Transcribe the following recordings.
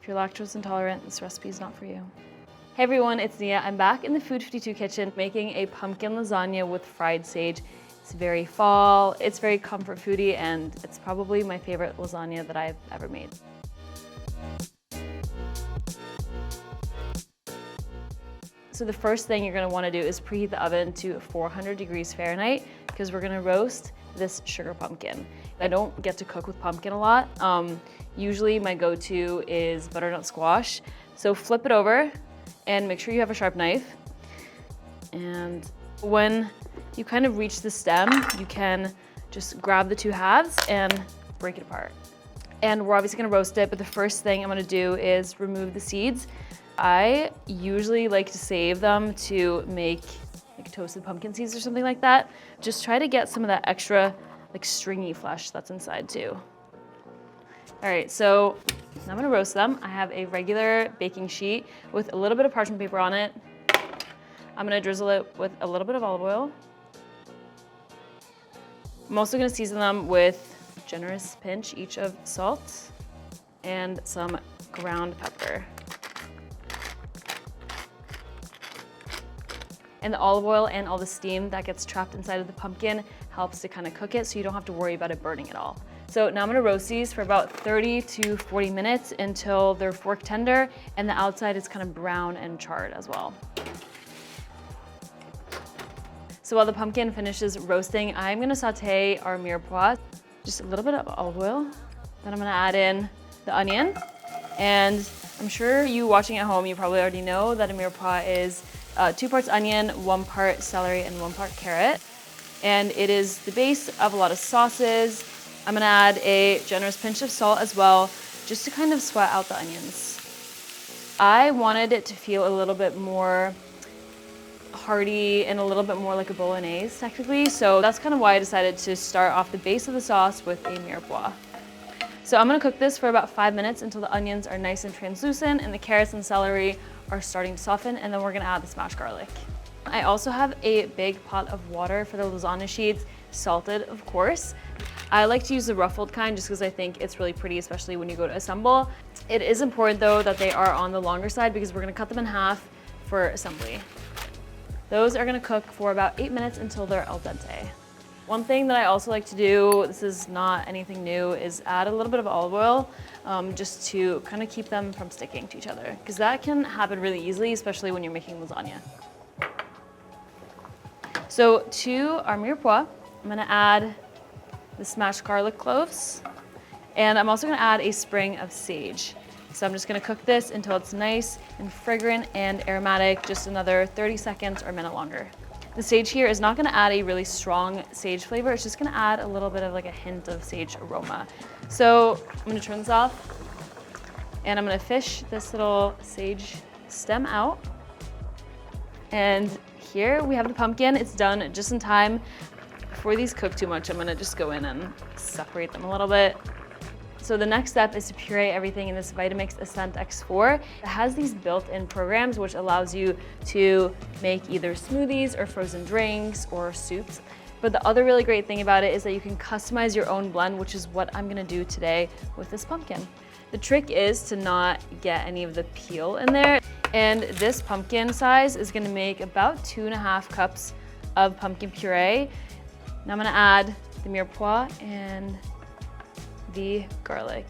If you're lactose intolerant, this recipe is not for you. Hey everyone, it's Nia. I'm back in the Food52 kitchen making a pumpkin lasagna with fried sage. It's very fall, it's very comfort foodie, and it's probably my favorite lasagna that I've ever made. So the first thing you're gonna wanna do is preheat the oven to 400 degrees Fahrenheit because we're gonna roast this sugar pumpkin. I don't get to cook with pumpkin a lot. Usually my go-to is butternut squash. So flip it over and make sure you have a sharp knife. And when you kind of reach the stem, you can just grab the two halves and break it apart. And we're obviously gonna roast it, but the first thing I'm gonna do is remove the seeds. I usually like to save them to make like toasted pumpkin seeds or something like that. Just try to get some of that extra like stringy flesh that's inside too. All right, so now I'm gonna roast them. I have a regular baking sheet with a little bit of parchment paper on it. I'm gonna drizzle it with a little bit of olive oil. I'm also gonna season them with a generous pinch each of salt and some ground pepper. And the olive oil and all the steam that gets trapped inside of the pumpkin helps to kind of cook it so you don't have to worry about it burning at all. So now I'm gonna roast these for about 30 to 40 minutes until they're fork tender and the outside is kind of brown and charred as well. So while the pumpkin finishes roasting, I'm gonna saute our mirepoix. Just a little bit of olive oil. Then I'm gonna add in the onion. And I'm sure you watching at home, you probably already know that a mirepoix is 2 parts onion, 1 part celery, and 1 part carrot. And it is the base of a lot of sauces. I'm gonna add a generous pinch of salt as well, just to kind of sweat out the onions. I wanted it to feel a little bit more hearty and a little bit more like a bolognese technically, so that's kind of why I decided to start off the base of the sauce with a mirepoix. So I'm gonna cook this for about 5 minutes until the onions are nice and translucent and the carrots and celery are starting to soften, and then we're gonna add the smashed garlic. I also have a big pot of water for the lasagna sheets, salted of course. I like to use the ruffled kind just because I think it's really pretty, especially when you go to assemble. It is important though that they are on the longer side because we're gonna cut them in half for assembly. Those are gonna cook for about 8 minutes until they're al dente. One thing that I also like to do, this is not anything new, is add a little bit of olive oil just to kind of keep them from sticking to each other because that can happen really easily, especially when you're making lasagna. So to our mirepoix, I'm gonna add the smashed garlic cloves, and I'm also gonna add a sprig of sage. So I'm just gonna cook this until it's nice and fragrant and aromatic, just another 30 seconds or a minute longer. The sage here is not gonna add a really strong sage flavor, it's just gonna add a little bit of like a hint of sage aroma. So I'm gonna turn this off, and I'm gonna fish this little sage stem out. And here we have the pumpkin. It's done just in time. Before these cook too much, I'm gonna just go in and separate them a little bit. So the next step is to puree everything in this Vitamix Ascent X4. It has these built-in programs which allows you to make either smoothies or frozen drinks or soups. But the other really great thing about it is that you can customize your own blend, which is what I'm gonna do today with this pumpkin. The trick is to not get any of the peel in there. And this pumpkin size is gonna make about 2.5 cups of pumpkin puree. Now I'm gonna add the mirepoix and the garlic.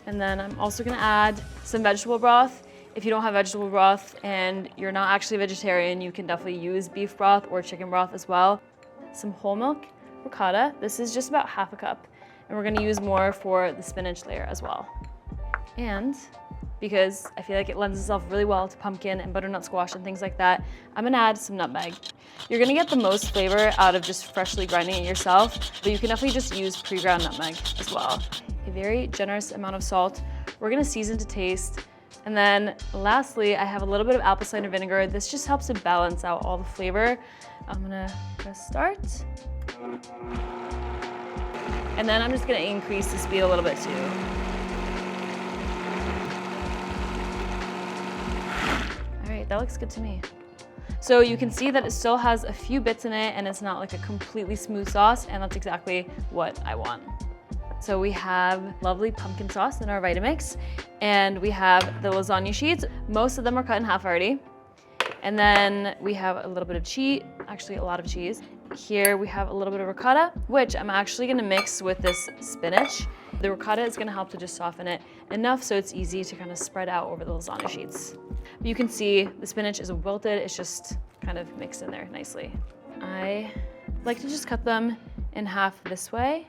And then I'm also gonna add some vegetable broth. If you don't have vegetable broth and you're not actually a vegetarian, you can definitely use beef broth or chicken broth as well. Some whole milk ricotta. This is just about 1/2 cup. And we're gonna use more for the spinach layer as well. And because I feel like it lends itself really well to pumpkin and butternut squash and things like that, I'm gonna add some nutmeg. You're gonna get the most flavor out of just freshly grinding it yourself, but you can definitely just use pre-ground nutmeg as well. A very generous amount of salt. We're gonna season to taste. And then lastly, I have a little bit of apple cider vinegar. This just helps to balance out all the flavor. I'm gonna press start. And then I'm just gonna increase the speed a little bit too. All right, that looks good to me. So you can see that it still has a few bits in it and it's not like a completely smooth sauce, and that's exactly what I want. So we have lovely pumpkin sauce in our Vitamix, and we have the lasagna sheets. Most of them are cut in half already. And then we have a little bit of cheese, actually a lot of cheese. Here we have a little bit of ricotta, which I'm actually gonna mix with this spinach. The ricotta is gonna help to just soften it enough so it's easy to kind of spread out over the lasagna sheets. But you can see the spinach is wilted, it's just kind of mixed in there nicely. I like to just cut them in half this way.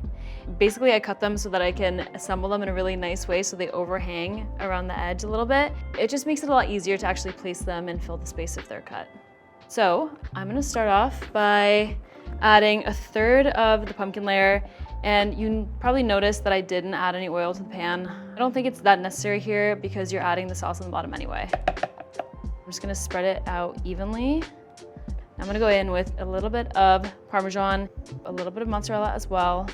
Basically, I cut them so that I can assemble them in a really nice way so they overhang around the edge a little bit. It just makes it a lot easier to actually place them and fill the space if they're cut. So I'm gonna start off by adding 1/3 of the pumpkin layer, and you probably noticed that I didn't add any oil to the pan. I don't think it's that necessary here because you're adding the sauce on the bottom anyway. I'm just gonna spread it out evenly. I'm gonna go in with a little bit of Parmesan, a little bit of mozzarella as well.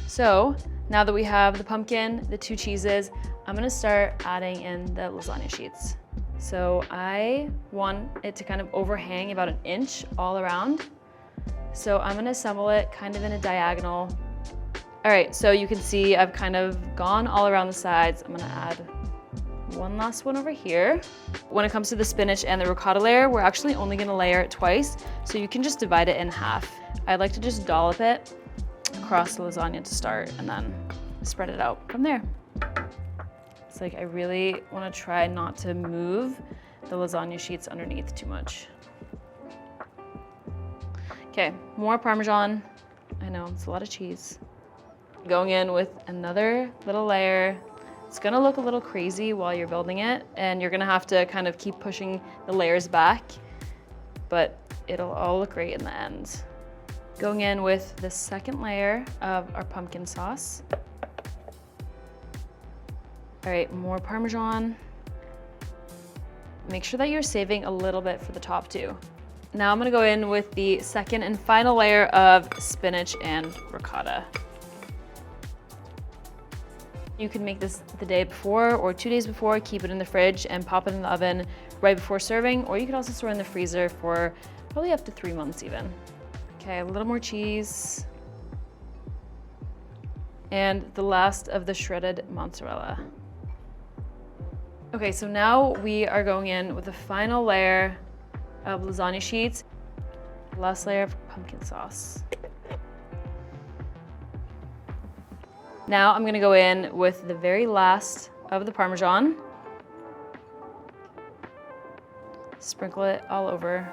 So now that we have the pumpkin, the 2 cheeses, I'm gonna start adding in the lasagna sheets. So I want it to kind of overhang about 1 inch all around. So I'm gonna assemble it kind of in a diagonal. All right, so you can see I've kind of gone all around the sides. I'm gonna add one last one over here. When it comes to the spinach and the ricotta layer, we're actually only gonna layer it twice, so you can just divide it in half. I like to just dollop it across the lasagna to start and then spread it out from there. It's like I really wanna try not to move the lasagna sheets underneath too much. Okay, more Parmesan. I know, it's a lot of cheese. Going in with another little layer. It's gonna look a little crazy while you're building it, and you're gonna have to kind of keep pushing the layers back, but it'll all look great in the end. Going in with the second layer of our pumpkin sauce. All right, more Parmesan. Make sure that you're saving a little bit for the top too. Now I'm gonna go in with the second and final layer of spinach and ricotta. You can make this the day before or 2 days before, keep it in the fridge and pop it in the oven right before serving, or you could also store it in the freezer for probably up to 3 months even. Okay, a little more cheese. And the last of the shredded mozzarella. Okay, so now we are going in with the final layer of lasagna sheets. Last layer of pumpkin sauce. Now I'm gonna go in with the very last of the Parmesan. Sprinkle it all over.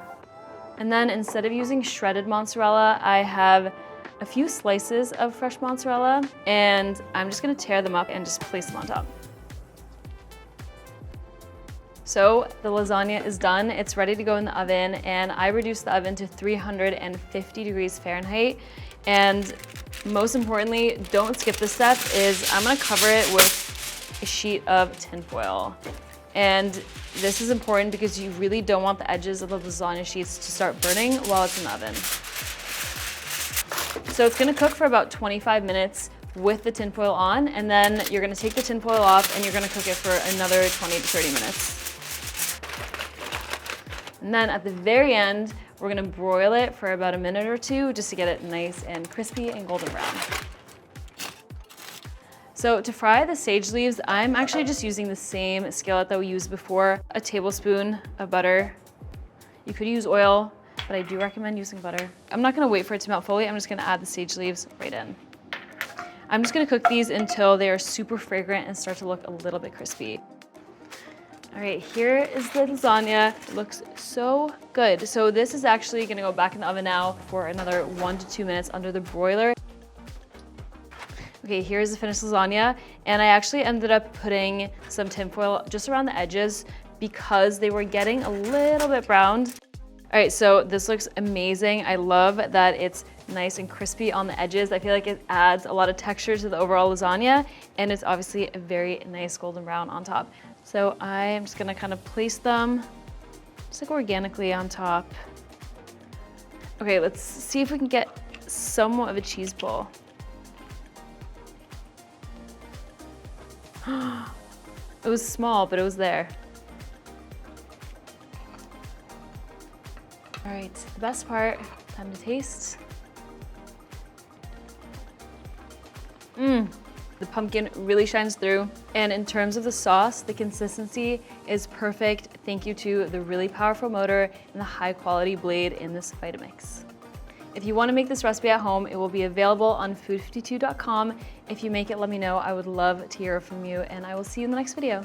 And then instead of using shredded mozzarella, I have a few slices of fresh mozzarella, and I'm just gonna tear them up and just place them on top. So the lasagna is done. It's ready to go in the oven, and I reduced the oven to 350 degrees Fahrenheit. And most importantly, don't skip this step, is I'm gonna cover it with a sheet of tin foil. And this is important because you really don't want the edges of the lasagna sheets to start burning while it's in the oven. So it's gonna cook for about 25 minutes with the tin foil on, and then you're gonna take the tin foil off and you're gonna cook it for another 20 to 30 minutes. And then at the very end, we're gonna broil it for about a minute or 2 just to get it nice and crispy and golden brown. So to fry the sage leaves, I'm actually just using the same skillet that we used before, a tablespoon of butter. You could use oil, but I do recommend using butter. I'm not gonna wait for it to melt fully, I'm just gonna add the sage leaves right in. I'm just gonna cook these until they are super fragrant and start to look a little bit crispy. All right, here is the lasagna. It looks so good. So this is actually gonna go back in the oven now for another 1 to 2 minutes under the broiler. Okay, here's the finished lasagna. And I actually ended up putting some tinfoil just around the edges because they were getting a little bit browned. All right, so this looks amazing. I love that it's nice and crispy on the edges. I feel like it adds a lot of texture to the overall lasagna, and it's obviously a very nice golden brown on top. So I'm just gonna kind of place them just like organically on top. Okay, let's see if we can get somewhat of a cheese pull. It was small, but it was there. All right, the best part, time to taste. The pumpkin really shines through. And in terms of the sauce, the consistency is perfect. Thank you to the really powerful motor and the high quality blade in this Vitamix. If you want to make this recipe at home, it will be available on food52.com. If you make it, let me know. I would love to hear from you, and I will see you in the next video.